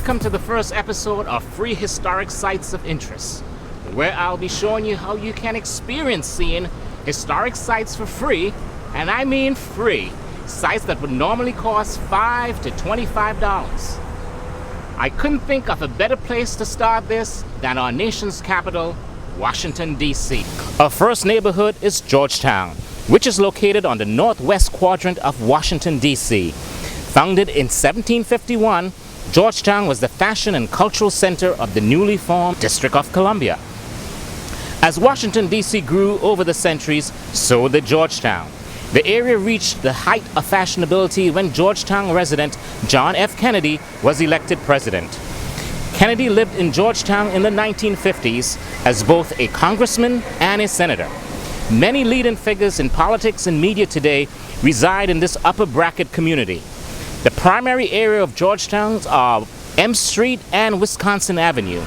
Welcome to the first episode of Free Historic Sites of Interest, where I'll be showing you how you can experience seeing historic sites for free, and I mean free, sites that would normally cost $5 to $25. I couldn't think of a better place to start this than our nation's capital, Washington, D.C. Our first neighborhood is Georgetown, which is located on the northwest quadrant of Washington, D.C. Founded in 1751, Georgetown was the fashion and cultural center of the newly formed District of Columbia. As Washington, D.C. grew over the centuries, so did Georgetown. The area reached the height of fashionability when Georgetown resident John F. Kennedy was elected president. Kennedy lived in Georgetown in the 1950s as both a congressman and a senator. Many leading figures in politics and media today reside in this upper bracket community. The primary area of Georgetown are M Street and Wisconsin Avenue,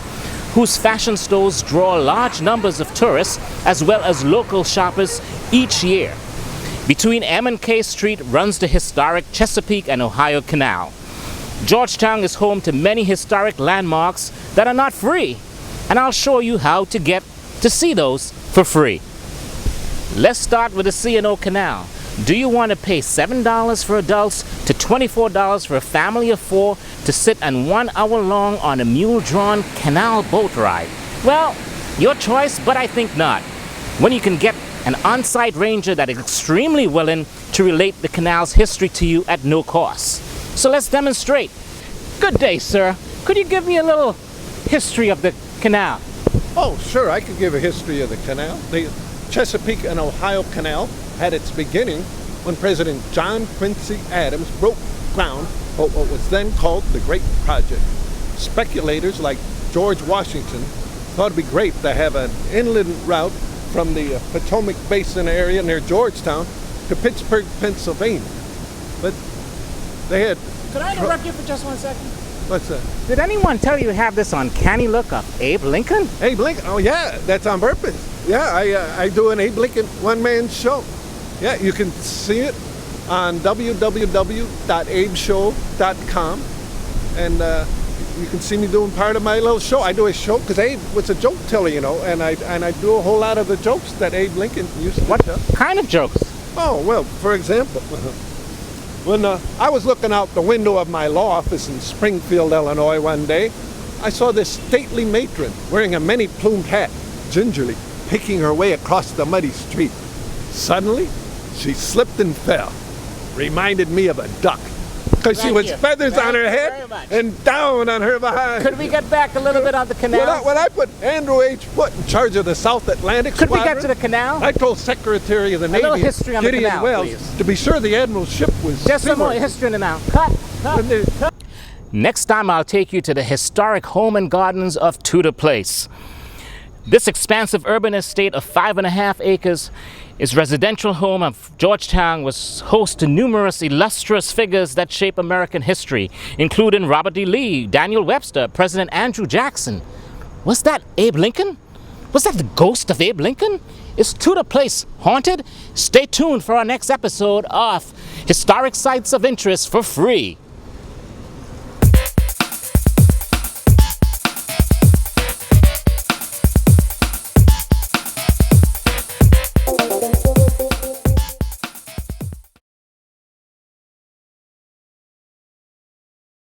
whose fashion stores draw large numbers of tourists as well as local shoppers each year. Between M and K Street runs the historic Chesapeake and Ohio Canal. Georgetown is home to many historic landmarks that are not free, and I'll show you how to get to see those for free. Let's start with the C&O Canal. Do you want to pay $7 for adults to $24 for a family of four to sit and 1 hour long on a mule-drawn canal boat ride? Well, your choice, but I think not. When you can get an on-site ranger that is extremely willing to relate the canal's history to you at no cost. So let's demonstrate. Good day, sir. Could you give me a little history of the canal? Oh, sure, I could give a history of the canal. The Chesapeake and Ohio Canal had its beginning when President John Quincy Adams broke ground for what was then called the Great Project. Speculators like George Washington thought it'd be great to have an inland route from the Potomac Basin area near Georgetown to Pittsburgh, Pennsylvania. But they had... Could I interrupt you for just 1 second? What's that? Did anyone tell you have this uncanny look of Abe Lincoln? Abe Lincoln? Oh yeah, that's on purpose. Yeah, I do an Abe Lincoln one-man show. Yeah, you can see it on www.abeshow.com, and you can see me doing part of my little show. I do a show because Abe was a joke teller, you know, and I do a whole lot of the jokes that Abe Lincoln used to tell. What kind of jokes? Oh, well, for example, when I was looking out the window of my law office in Springfield, Illinois one day, I saw this stately matron wearing a many-plumed hat, gingerly picking her way across the muddy street. Suddenly, she slipped and fell. Reminded me of a duck, because she was feathers on her head and down on her behind. Could we get back a little bit on the canal? When I put Andrew H. Foote in charge of the South Atlantic Squadron, could we get to the canal? I told Secretary of the Navy, little history on Gideon the canal, Wells, please. to be sure the Admiral's ship was Just some more history on the canal. Cut. Next time I'll take you to the historic home and gardens of Tudor Place. This expansive urban estate of 5.5 acres is residential home of Georgetown, was host to numerous illustrious figures that shape American history, including Robert E. Lee, Daniel Webster, President Andrew Jackson. Was that Abe Lincoln? Was that the ghost of Abe Lincoln? Is Tudor Place haunted? Stay tuned for our next episode of Historic Sites of Interest for free.